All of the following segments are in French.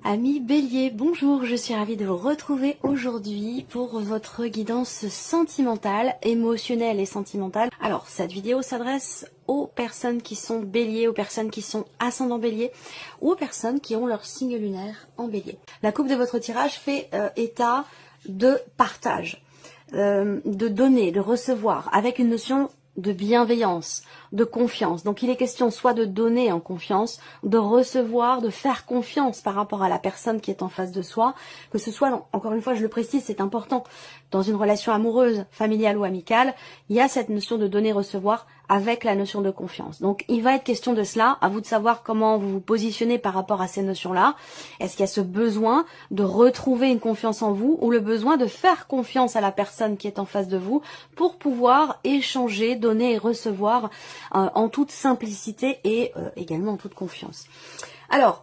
Amis Bélier, bonjour, je suis ravie de vous retrouver aujourd'hui pour votre guidance sentimentale, émotionnelle et sentimentale. Alors, cette vidéo s'adresse aux personnes qui sont Bélier, aux personnes qui sont ascendant Bélier ou aux personnes qui ont leur signe lunaire en Bélier. La coupe de votre tirage fait état de partage, de donner, de recevoir, avec une notion de bienveillance, de confiance. Donc il est question soit de donner en confiance, de recevoir, de faire confiance par rapport à la personne qui est en face de soi, que ce soit, encore une fois je le précise, c'est important, dans une relation amoureuse, familiale ou amicale, il y a cette notion de donner-recevoir avec la notion de confiance. Donc il va être question de cela, à vous de savoir comment vous vous positionnez par rapport à ces notions-là. Est-ce qu'il y a ce besoin de retrouver une confiance en vous ou le besoin de faire confiance à la personne qui est en face de vous pour pouvoir échanger, donner et recevoir en toute simplicité et également en toute confiance. Alors,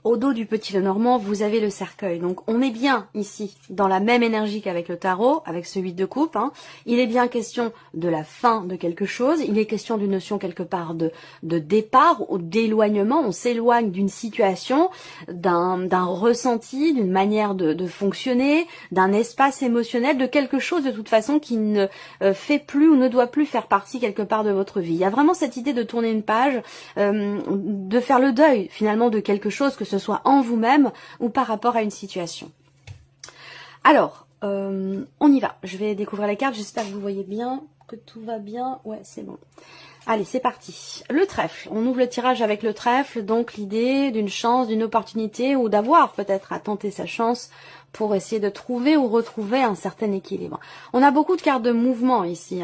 au dos du petit Lenormand, vous avez le cercueil. Donc, on est bien ici dans la même énergie qu'avec le tarot, avec ce 8 de coupe. Il est bien question de la fin de quelque chose. Il est question d'une notion quelque part de départ ou d'éloignement. On s'éloigne d'une situation, d'un ressenti, d'une manière de fonctionner, d'un espace émotionnel, de quelque chose de toute façon qui ne fait plus ou ne doit plus faire partie quelque part de votre vie. Il y a vraiment cette idée de tourner une page, de faire le deuil finalement de quelque chose, que ce soit en vous-même ou par rapport à une situation. Alors, on y va. Je vais découvrir les cartes. J'espère que vous voyez bien, que tout va bien. Ouais, c'est bon. Allez, c'est parti. Le trèfle. On ouvre le tirage avec le trèfle. Donc, l'idée d'une chance, d'une opportunité ou d'avoir peut-être à tenter sa chance pour essayer de trouver ou retrouver un certain équilibre. On a beaucoup de cartes de mouvement ici.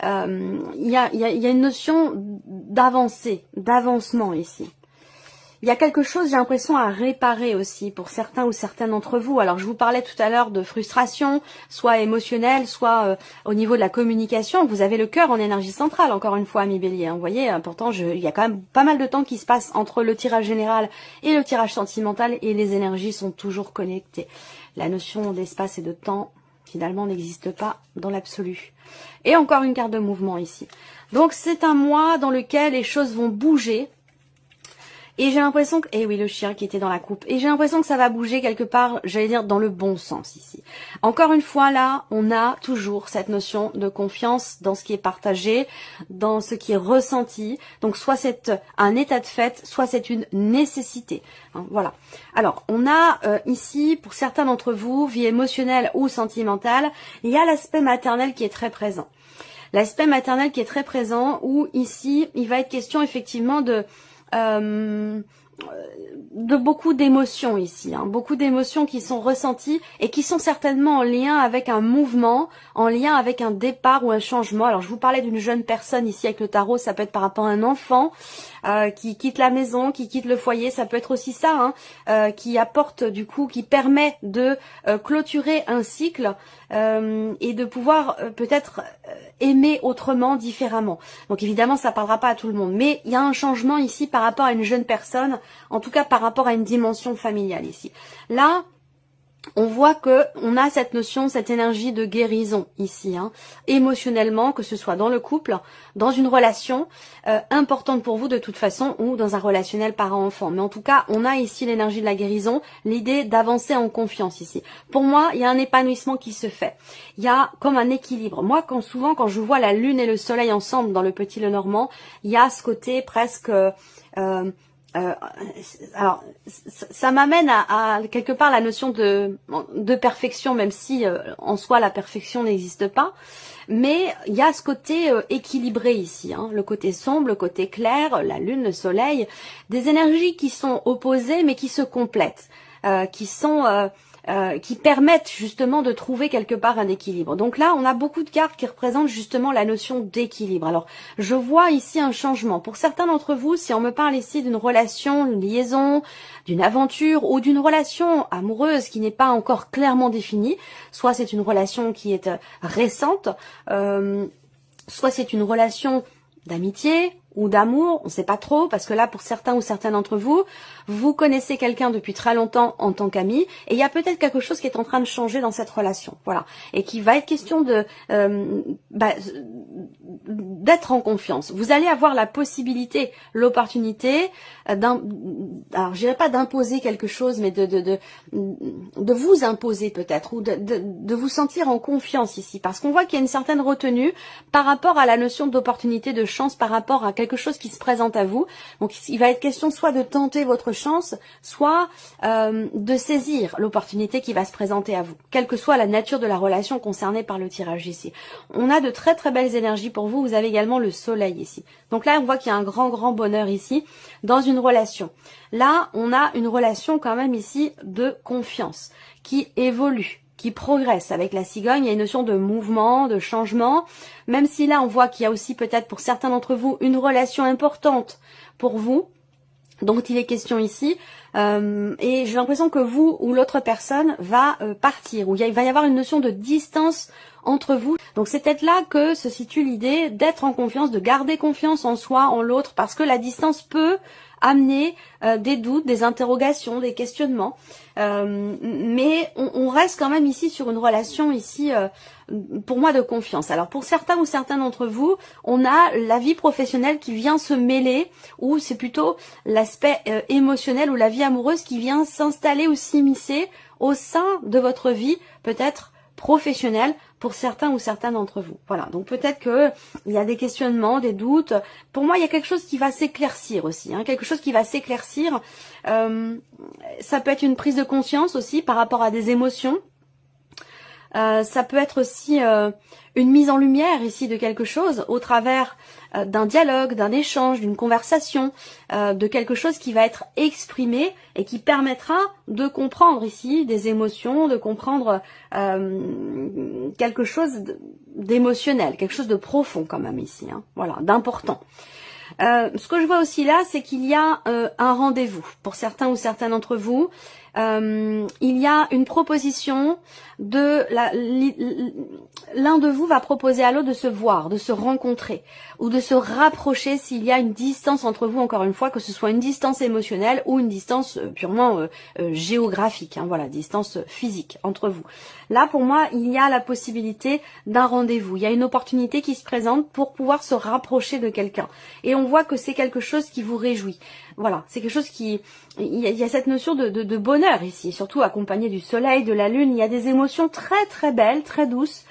Il y a une notion d'avancée, d'avancement ici. Il y a quelque chose, j'ai l'impression, à réparer aussi pour certains ou certaines d'entre vous. Alors, je vous parlais tout à l'heure de frustration, soit émotionnelle, soit au niveau de la communication. Vous avez le cœur en énergie centrale, encore une fois, amis Bélier. Vous voyez, pourtant, il y a quand même pas mal de temps qui se passe entre le tirage général et le tirage sentimental et les énergies sont toujours connectées. La notion d'espace et de temps, finalement, n'existe pas dans l'absolu. Et encore une carte de mouvement ici. Donc, c'est un mois dans lequel les choses vont bouger. Et j'ai l'impression que, eh oui, le chien qui était dans la coupe. Et j'ai l'impression que ça va bouger quelque part, j'allais dire, dans le bon sens ici. Encore une fois, là, on a toujours cette notion de confiance dans ce qui est partagé, dans ce qui est ressenti. Donc, soit c'est un état de fait, soit c'est une nécessité. Voilà. Alors, on a ici, pour certains d'entre vous, vie émotionnelle ou sentimentale, il y a l'aspect maternel qui est très présent. L'aspect maternel qui est très présent, où ici, il va être question effectivement de beaucoup d'émotions ici, beaucoup d'émotions qui sont ressenties et qui sont certainement en lien avec un mouvement, en lien avec un départ ou un changement. Alors je vous parlais d'une jeune personne ici avec le tarot, ça peut être par rapport à un enfant qui quitte la maison, qui quitte le foyer, ça peut être aussi ça, qui apporte du coup, qui permet de clôturer un cycle et de pouvoir peut-être aimer autrement, différemment. Donc évidemment ça parlera pas à tout le monde, mais il y a un changement ici par rapport à une jeune personne, en tout cas par rapport à une dimension familiale ici. Là, on voit que on a cette notion, cette énergie de guérison ici, émotionnellement, que ce soit dans le couple, dans une relation importante pour vous de toute façon, ou dans un relationnel parent-enfant. Mais en tout cas, on a ici l'énergie de la guérison, l'idée d'avancer en confiance ici. Pour moi, il y a un épanouissement qui se fait. Il y a comme un équilibre. Moi, souvent, quand je vois la lune et le soleil ensemble dans le petit Lenormand, il y a ce côté presque... alors, ça m'amène à quelque part la notion de perfection, même si en soi la perfection n'existe pas. Mais il y a ce côté équilibré ici, le côté sombre, le côté clair, la lune, le soleil, des énergies qui sont opposées mais qui se complètent, qui permettent justement de trouver quelque part un équilibre. Donc là, on a beaucoup de cartes qui représentent justement la notion d'équilibre. Alors, je vois ici un changement. Pour certains d'entre vous, si on me parle ici d'une relation, une liaison, d'une aventure ou d'une relation amoureuse qui n'est pas encore clairement définie, soit c'est une relation qui est récente, soit c'est une relation d'amitié ou d'amour, on ne sait pas trop, parce que là, pour certains ou certaines d'entre vous, vous connaissez quelqu'un depuis très longtemps en tant qu'ami, et il y a peut-être quelque chose qui est en train de changer dans cette relation, voilà, et qui va être question de d'être en confiance. Vous allez avoir la possibilité, l'opportunité, alors je dirais pas d'imposer quelque chose, mais de vous imposer peut-être, ou de vous sentir en confiance ici, parce qu'on voit qu'il y a une certaine retenue par rapport à la notion d'opportunité, de chance, par rapport à quelque chose qui se présente à vous. Donc il va être question soit de tenter votre chance, soit de saisir l'opportunité qui va se présenter à vous, quelle que soit la nature de la relation concernée par le tirage ici. On a de très très belles énergies pour vous, vous avez également le soleil ici. Donc là on voit qu'il y a un grand bonheur ici dans une relation. Là on a une relation quand même ici de confiance qui évolue, qui progresse. Avec la cigogne, il y a une notion de mouvement, de changement, même si là on voit qu'il y a aussi peut-être pour certains d'entre vous une relation importante pour vous, dont il est question ici, et j'ai l'impression que vous ou l'autre personne va partir, ou il va y avoir une notion de distance entre vous. Donc c'est peut-être là que se situe l'idée d'être en confiance, de garder confiance en soi, en l'autre, parce que la distance peut amener des doutes, des interrogations, des questionnements, mais on reste quand même ici sur une relation ici pour moi de confiance. Alors pour certains ou certains d'entre vous, on a la vie professionnelle qui vient se mêler, ou c'est plutôt l'aspect émotionnel ou la vie amoureuse qui vient s'installer ou s'immiscer au sein de votre vie, peut-être professionnelle, pour certains ou certaines d'entre vous. Voilà, donc peut-être que il y a des questionnements, des doutes. Pour moi, il y a quelque chose qui va s'éclaircir aussi, hein, quelque chose qui va s'éclaircir. Ça peut être une prise de conscience aussi par rapport à des émotions. Ça peut être aussi une mise en lumière ici de quelque chose au travers d'un dialogue, d'un échange, d'une conversation, de quelque chose qui va être exprimé et qui permettra de comprendre ici des émotions, de comprendre quelque chose d'émotionnel, quelque chose de profond quand même ici, hein, voilà, d'important. Ce que je vois aussi là, c'est qu'il y a un rendez-vous pour certains ou certaines d'entre vous. Il y a une proposition de l'un de vous va proposer à l'autre de se voir, de se rencontrer ou de se rapprocher s'il y a une distance entre vous, encore une fois, que ce soit une distance émotionnelle ou une distance purement géographique, hein, voilà, distance physique entre vous. Là, pour moi, il y a la possibilité d'un rendez-vous. Il y a une opportunité qui se présente pour pouvoir se rapprocher de quelqu'un. Et on voit que c'est quelque chose qui vous réjouit. Voilà, c'est quelque chose qui... Il y a cette notion de bonheur ici, surtout accompagné du soleil, de la lune. Il y a des émotions très très belles, très douces,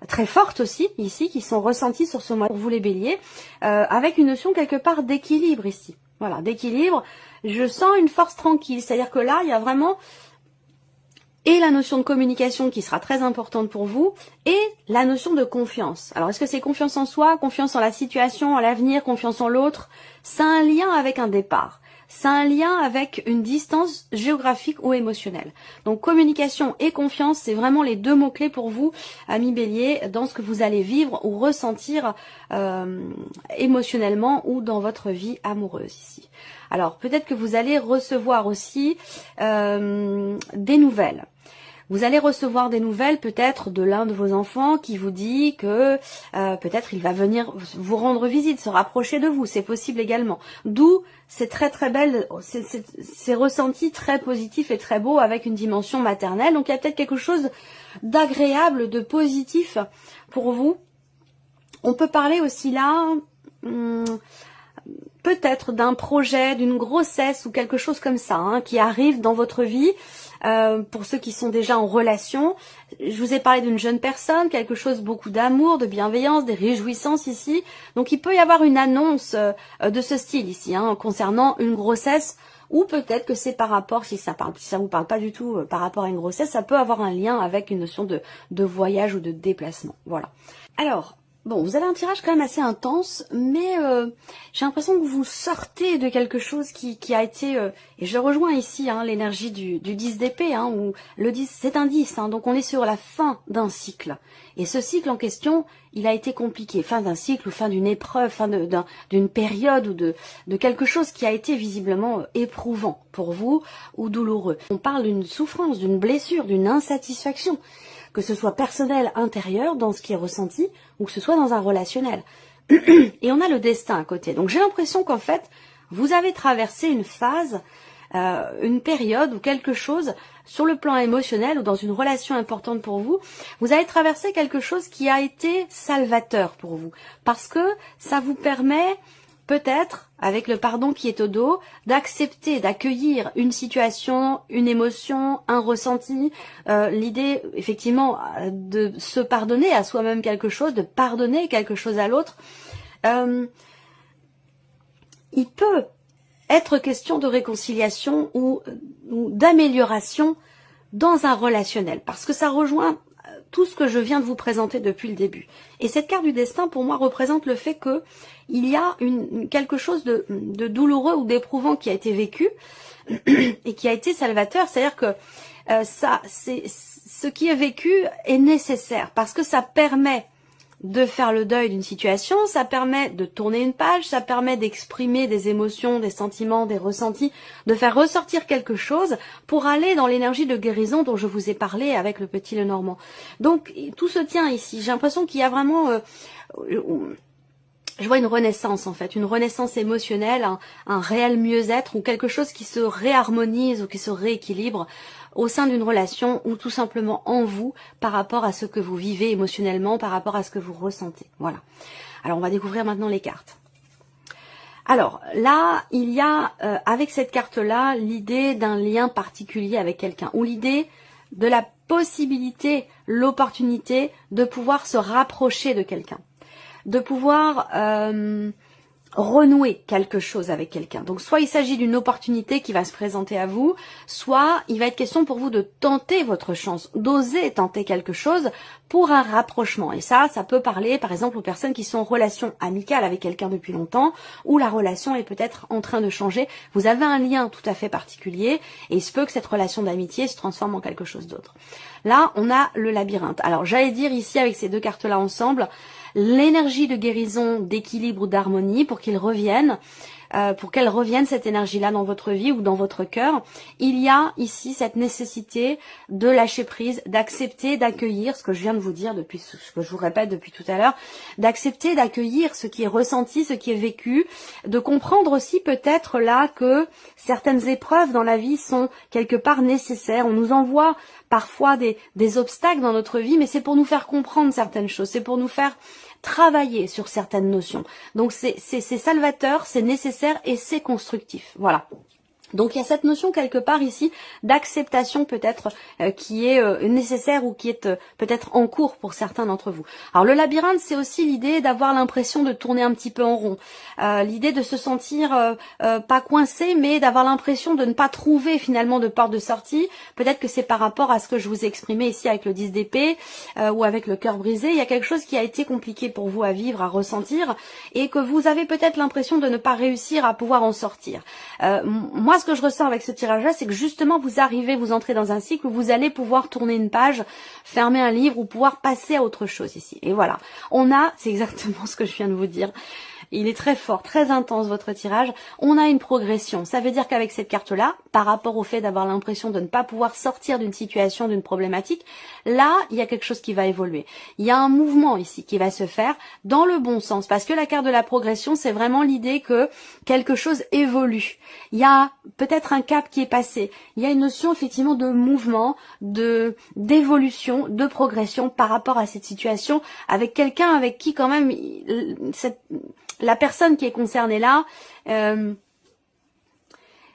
très fortes aussi ici, qui sont ressenties sur ce mois pour vous les béliers, avec une notion quelque part d'équilibre ici. Voilà, d'équilibre. Je sens une force tranquille, c'est-à-dire que là, il y a vraiment... et la notion de communication qui sera très importante pour vous, et la notion de confiance. Alors, est-ce que c'est confiance en soi, confiance en la situation, en l'avenir, confiance en l'autre? C'est un lien avec un départ. C'est un lien avec une distance géographique ou émotionnelle. Donc, communication et confiance, c'est vraiment les deux mots-clés pour vous, amis bélier, dans ce que vous allez vivre ou ressentir émotionnellement ou dans votre vie amoureuse ici. Alors, peut-être que vous allez recevoir aussi des nouvelles. Vous allez recevoir des nouvelles peut-être de l'un de vos enfants qui vous dit que peut-être il va venir vous rendre visite, se rapprocher de vous, c'est possible également. D'où c'est très très belle, c'est ressenti très positif et très beau avec une dimension maternelle. Donc il y a peut-être quelque chose d'agréable, de positif pour vous. On peut parler aussi là... peut-être d'un projet, d'une grossesse ou quelque chose comme ça, hein, qui arrive dans votre vie. Pour ceux qui sont déjà en relation, je vous ai parlé d'une jeune personne, quelque chose beaucoup d'amour, de bienveillance, des réjouissances ici. Donc il peut y avoir une annonce de ce style ici, hein, concernant une grossesse, ou peut-être que c'est par rapport, si ça vous parle pas du tout par rapport à une grossesse, ça peut avoir un lien avec une notion de voyage ou de déplacement. Voilà. Alors, bon, vous avez un tirage quand même assez intense, mais j'ai l'impression que vous sortez de quelque chose qui a été... et je rejoins ici hein, l'énergie du 10 d'épée, hein, où le 10, c'est un 10, hein, donc on est sur la fin d'un cycle. Et ce cycle en question, il a été compliqué. Fin d'un cycle ou fin d'une épreuve, fin d'une période ou de quelque chose qui a été visiblement éprouvant pour vous ou douloureux. On parle d'une souffrance, d'une blessure, d'une insatisfaction, que ce soit personnel, intérieur, dans ce qui est ressenti, ou que ce soit dans un relationnel. Et on a le destin à côté. Donc j'ai l'impression qu'en fait, vous avez traversé une phase, une période ou quelque chose sur le plan émotionnel ou dans une relation importante pour vous. Vous avez traversé quelque chose qui a été salvateur pour vous. Parce que ça vous permet peut-être, avec le pardon qui est au dos, d'accepter, d'accueillir une situation, une émotion, un ressenti, l'idée effectivement de se pardonner à soi-même quelque chose, de pardonner quelque chose à l'autre. Il peut être question de réconciliation ou d'amélioration dans un relationnel, parce que ça rejoint tout ce que je viens de vous présenter depuis le début. Et cette carte du destin, pour moi, représente le fait que il y a quelque chose de douloureux ou d'éprouvant qui a été vécu et qui a été salvateur. C'est-à-dire que ce qui est vécu est nécessaire parce que ça permet de faire le deuil d'une situation, ça permet de tourner une page, ça permet d'exprimer des émotions, des sentiments, des ressentis, de faire ressortir quelque chose pour aller dans l'énergie de guérison dont je vous ai parlé avec le petit Lenormand. Donc tout se tient ici. J'ai l'impression qu'il y a vraiment... je vois une renaissance en fait, une renaissance émotionnelle, un réel mieux-être ou quelque chose qui se réharmonise ou qui se rééquilibre au sein d'une relation ou tout simplement en vous par rapport à ce que vous vivez émotionnellement, par rapport à ce que vous ressentez. Voilà. Alors on va découvrir maintenant les cartes. Alors là, il y a avec cette carte-là l'idée d'un lien particulier avec quelqu'un ou l'idée de la possibilité, l'opportunité de pouvoir se rapprocher de quelqu'un, de pouvoir renouer quelque chose avec quelqu'un. Donc soit il s'agit d'une opportunité qui va se présenter à vous, soit il va être question pour vous de tenter votre chance, d'oser tenter quelque chose pour un rapprochement. Et ça peut parler par exemple aux personnes qui sont en relation amicale avec quelqu'un depuis longtemps, où la relation est peut-être en train de changer. Vous avez un lien tout à fait particulier et il se peut que cette relation d'amitié se transforme en quelque chose d'autre. Là, on a le labyrinthe. Alors j'allais dire ici avec ces deux cartes-là ensemble, l'énergie de guérison, d'équilibre, d'harmonie pour qu'ils reviennent, pour qu'elle revienne cette énergie-là dans votre vie ou dans votre cœur. Il y a ici cette nécessité de lâcher prise, d'accepter, d'accueillir ce que je viens de vous dire depuis, ce que je vous répète depuis tout à l'heure, d'accepter, d'accueillir ce qui est ressenti, ce qui est vécu, de comprendre aussi peut-être là que certaines épreuves dans la vie sont quelque part nécessaires. On nous envoie parfois des obstacles dans notre vie, mais c'est pour nous faire comprendre certaines choses, c'est pour nous faire travailler sur certaines notions. Donc c'est salvateur, c'est nécessaire et c'est constructif. Voilà. Donc il y a cette notion quelque part ici d'acceptation peut-être qui est nécessaire ou qui est peut-être en cours pour certains d'entre vous. Alors le labyrinthe, c'est aussi l'idée d'avoir l'impression de tourner un petit peu en rond, l'idée de se sentir pas coincé, mais d'avoir l'impression de ne pas trouver finalement de porte de sortie. Peut-être que c'est par rapport à ce que je vous ai exprimé ici avec le 10 d'épée ou avec le cœur brisé. Il y a quelque chose qui a été compliqué pour vous à vivre, à ressentir, et que vous avez peut-être l'impression de ne pas réussir à pouvoir en sortir. Moi, ce que je ressens avec ce tirage-là, c'est que justement vous entrez dans un cycle où vous allez pouvoir tourner une page, fermer un livre ou pouvoir passer à autre chose ici. Et voilà, c'est exactement ce que je viens de vous dire. Il est très fort, très intense votre tirage. On a une progression. Ça veut dire qu'avec cette carte-là, par rapport au fait d'avoir l'impression de ne pas pouvoir sortir d'une situation, d'une problématique, là, il y a quelque chose qui va évoluer. Il y a un mouvement ici qui va se faire dans le bon sens. Parce que la carte de la progression, c'est vraiment l'idée que quelque chose évolue. Il y a peut-être un cap qui est passé. Il y a une notion effectivement de mouvement, d'évolution, de progression par rapport à cette situation avec quelqu'un avec qui quand même la personne qui est concernée là,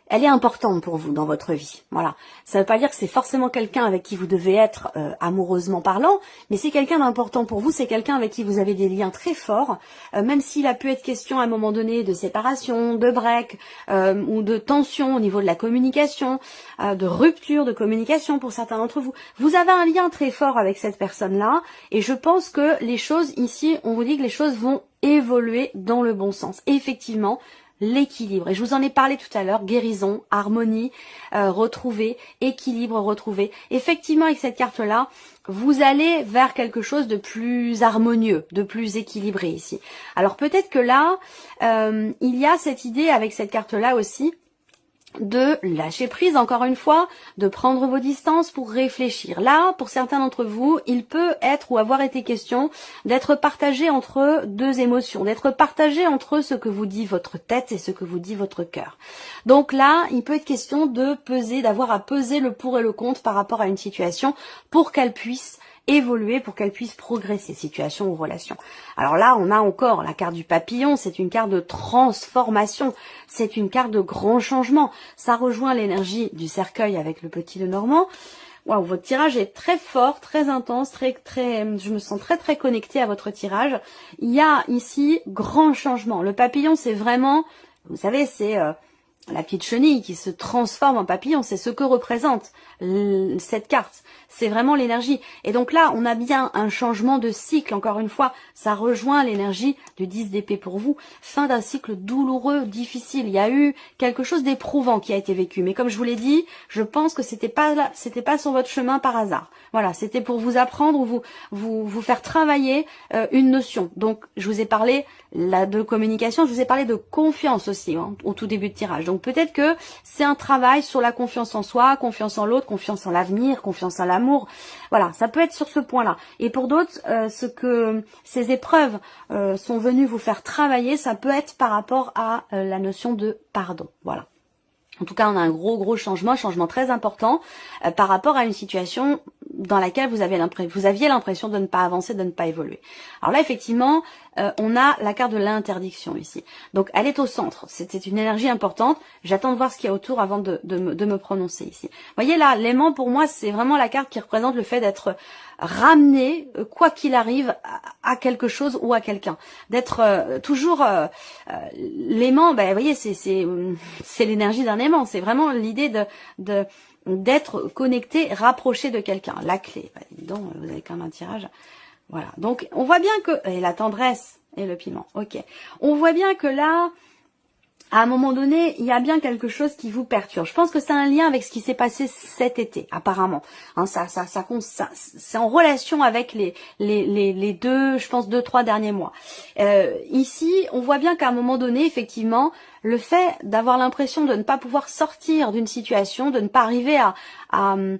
elle est importante pour vous dans votre vie. Voilà. Ça ne veut pas dire que c'est forcément quelqu'un avec qui vous devez être amoureusement parlant, mais c'est quelqu'un d'important pour vous, c'est quelqu'un avec qui vous avez des liens très forts, même s'il a pu être question à un moment donné de séparation, de break, ou de tension au niveau de la communication, de rupture de communication pour certains d'entre vous. Vous avez un lien très fort avec cette personne-là, et je pense que les choses ici, on vous dit que les choses vont évoluer dans le bon sens. Et effectivement, l'équilibre. Et je vous en ai parlé tout à l'heure, guérison, harmonie, retrouver, équilibre, retrouver. Effectivement, avec cette carte-là, vous allez vers quelque chose de plus harmonieux, de plus équilibré ici. Alors peut-être que là, il y a cette idée avec cette carte-là aussi, de lâcher prise, encore une fois, de prendre vos distances pour réfléchir. Là, pour certains d'entre vous, il peut être ou avoir été question d'être partagé entre deux émotions, d'être partagé entre ce que vous dit votre tête et ce que vous dit votre cœur. Donc là, il peut être question de peser, d'avoir à peser le pour et le contre par rapport à une situation pour qu'elle puisse évoluer, pour qu'elle puisse progresser, situation ou relation. Alors là, on a encore la carte du papillon, c'est une carte de transformation, c'est une carte de grand changement. Ça rejoint l'énergie du cercueil avec le petit Lenormand. Waouh, votre tirage est très fort, très intense, je me sens très connectée à votre tirage. Il y a ici grand changement. Le papillon, c'est vraiment, vous savez, c'est la petite chenille qui se transforme en papillon, c'est ce que représente cette carte. C'est vraiment l'énergie. Et donc là, on a bien un changement de cycle. Encore une fois, ça rejoint l'énergie du 10 d'épée pour vous. Fin d'un cycle douloureux, difficile. Il y a eu quelque chose d'éprouvant qui a été vécu. Mais comme je vous l'ai dit, je pense que c'était pas sur votre chemin par hasard. Voilà, c'était pour vous apprendre ou vous faire travailler une notion. Donc, je vous ai parlé de communication, je vous ai parlé de confiance aussi au tout début de tirage. Donc, peut-être que c'est un travail sur la confiance en soi, confiance en l'autre, confiance en l'avenir, confiance en l'amour. Voilà, ça peut être sur ce point-là. Et pour d'autres, ce que ces épreuves sont venues vous faire travailler, ça peut être par rapport à la notion de pardon. Voilà. En tout cas, on a un gros changement très important par rapport à une situation dans laquelle vous aviez l'impression de ne pas avancer, de ne pas évoluer. Alors là, effectivement, on a la carte de l'interdiction ici. Donc, elle est au centre. C'était une énergie importante. J'attends de voir ce qu'il y a autour avant de me prononcer ici. Vous voyez là, l'aimant, pour moi, c'est vraiment la carte qui représente le fait d'être ramené, quoi qu'il arrive, à quelque chose ou à quelqu'un. D'être toujours l'aimant, ben, vous voyez, c'est l'énergie d'un aimant. C'est vraiment l'idée d'être connecté, rapproché de quelqu'un. La clé. Ben, dis donc, vous avez quand même un tirage. Voilà. Donc, on voit bien que... Et la tendresse et le piment. Ok. On voit bien que là... À un moment donné, il y a bien quelque chose qui vous perturbe. Je pense que c'est un lien avec ce qui s'est passé cet été, apparemment. Hein, c'est en relation avec les deux, je pense, 2-3 derniers mois. Ici, on voit bien qu'à un moment donné, effectivement, le fait d'avoir l'impression de ne pas pouvoir sortir d'une situation, de ne pas arriver à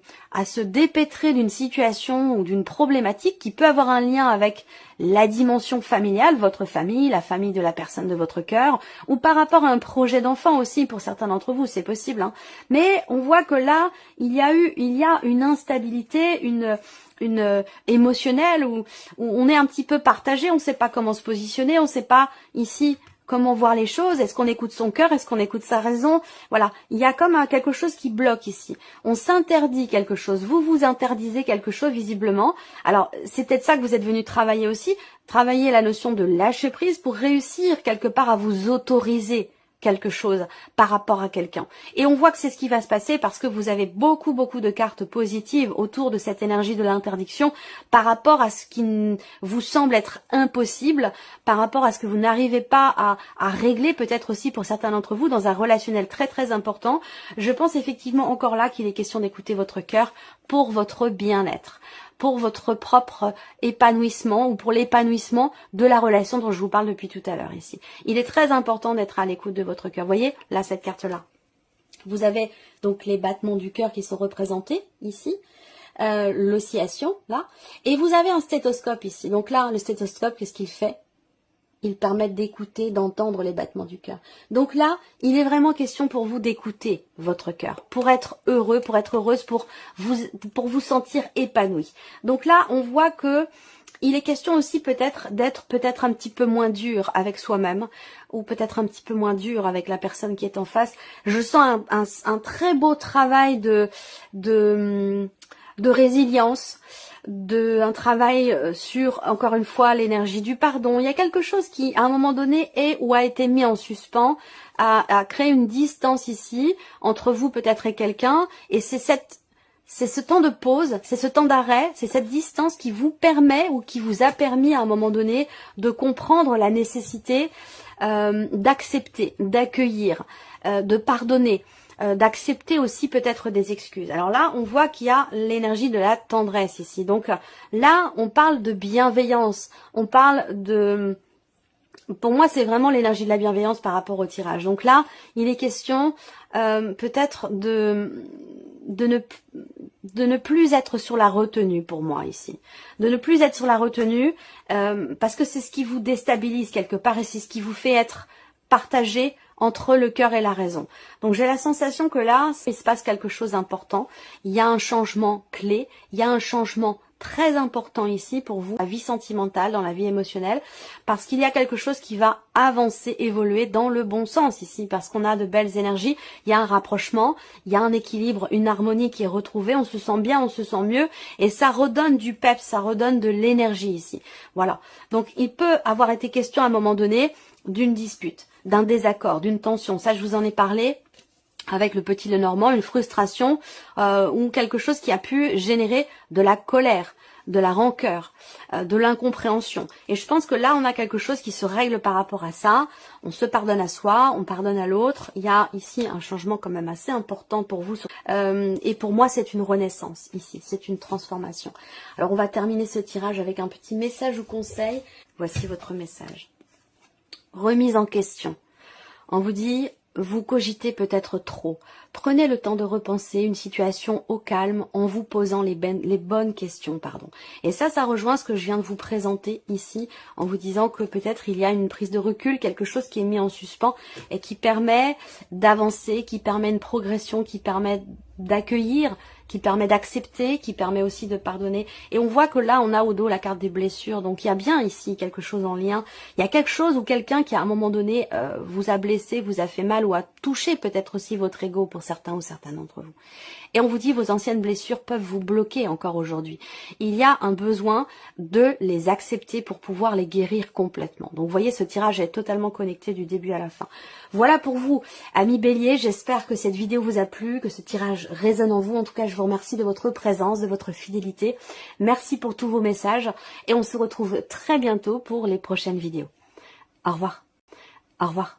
se dépêtrer d'une situation ou d'une problématique qui peut avoir un lien avec la dimension familiale, votre famille, la famille de la personne de votre cœur, ou par rapport à un projet d'enfant aussi pour certains d'entre vous, c'est possible. Hein. Mais on voit que là, il y a une instabilité, une émotionnelle où on est un petit peu partagé, on ne sait pas comment se positionner, on ne sait pas ici comment voir les choses, est-ce qu'on écoute son cœur, est-ce qu'on écoute sa raison, voilà, il y a comme quelque chose qui bloque ici, on s'interdit quelque chose, vous vous interdisez quelque chose visiblement, alors c'est peut-être ça que vous êtes venu travailler aussi, travailler la notion de lâcher prise pour réussir quelque part à vous autoriser quelque chose par rapport à quelqu'un. Et on voit que c'est ce qui va se passer parce que vous avez beaucoup de cartes positives autour de cette énergie de l'interdiction par rapport à ce qui vous semble être impossible, par rapport à ce que vous n'arrivez pas à régler, peut-être aussi pour certains d'entre vous, dans un relationnel très important. Je pense effectivement encore là qu'il est question d'écouter votre cœur pour votre bien-être, pour votre propre épanouissement ou pour l'épanouissement de la relation dont je vous parle depuis tout à l'heure ici. Il est très important d'être à l'écoute de votre cœur. Vous voyez, là, cette carte-là. Vous avez donc les battements du cœur qui sont représentés ici, l'oscillation, là, et vous avez un stéthoscope ici. Donc là, le stéthoscope, qu'est-ce qu'il fait ? Ils permettent d'écouter, d'entendre les battements du cœur. Donc là, il est vraiment question pour vous d'écouter votre cœur, pour être heureux, pour être heureuse, pour vous sentir épanoui. Donc là, on voit que il est question aussi peut-être d'être un petit peu moins dur avec soi-même, ou peut-être un petit peu moins dur avec la personne qui est en face. Je sens un très beau travail de résilience, un travail sur, encore une fois, l'énergie du pardon. Il y a quelque chose qui, à un moment donné, est ou a été mis en suspens, a créé une distance ici, entre vous peut-être et quelqu'un, et c'est ce temps de pause, c'est ce temps d'arrêt, c'est cette distance qui vous permet ou qui vous a permis à un moment donné de comprendre la nécessité d'accepter, d'accueillir, de pardonner, d'accepter aussi peut-être des excuses. Alors là, on voit qu'il y a l'énergie de la tendresse ici. Donc là, on parle de bienveillance, on parle de... Pour moi, c'est vraiment l'énergie de la bienveillance par rapport au tirage. Donc là, il est question peut-être de ne plus être sur la retenue pour moi ici. De ne plus être sur la retenue parce que c'est ce qui vous déstabilise quelque part et c'est ce qui vous fait être partagé entre le cœur et la raison. Donc j'ai la sensation que là, il se passe quelque chose d'important. Il y a un changement clé, il y a un changement très important ici pour vous, dans la vie sentimentale, dans la vie émotionnelle, parce qu'il y a quelque chose qui va avancer, évoluer dans le bon sens ici, parce qu'on a de belles énergies, il y a un rapprochement, il y a un équilibre, une harmonie qui est retrouvée, on se sent bien, on se sent mieux, et ça redonne du peps, ça redonne de l'énergie ici. Voilà. Donc il peut avoir été question à un moment donné d'une dispute, d'un désaccord, d'une tension. Ça, je vous en ai parlé avec le petit Lenormand, une frustration ou quelque chose qui a pu générer de la colère, de la rancœur, de l'incompréhension. Et je pense que là, on a quelque chose qui se règle par rapport à ça. On se pardonne à soi, on pardonne à l'autre. Il y a ici un changement quand même assez important pour vous. Et pour moi, c'est une renaissance ici, c'est une transformation. Alors, on va terminer ce tirage avec un petit message ou conseil. Voici votre message. Remise en question. On vous dit... Vous cogitez peut-être trop. Prenez le temps de repenser une situation au calme en vous posant les bonnes questions. Et ça rejoint ce que je viens de vous présenter ici en vous disant que peut-être il y a une prise de recul, quelque chose qui est mis en suspens et qui permet d'avancer, qui permet une progression, qui permet d'accueillir, qui permet d'accepter, qui permet aussi de pardonner. Et on voit que là, on a au dos la carte des blessures. Donc, il y a bien ici quelque chose en lien. Il y a quelque chose ou quelqu'un qui, à un moment donné, vous a blessé, vous a fait mal ou a touché peut-être aussi votre ego pour certains ou certaines d'entre vous. Et on vous dit, vos anciennes blessures peuvent vous bloquer encore aujourd'hui. Il y a un besoin de les accepter pour pouvoir les guérir complètement. Donc, vous voyez, ce tirage est totalement connecté du début à la fin. Voilà pour vous, amis Bélier. J'espère que cette vidéo vous a plu, que ce tirage résonne en vous. En tout cas, je vous remercie de votre présence, de votre fidélité. Merci pour tous vos messages. Et on se retrouve très bientôt pour les prochaines vidéos. Au revoir. Au revoir.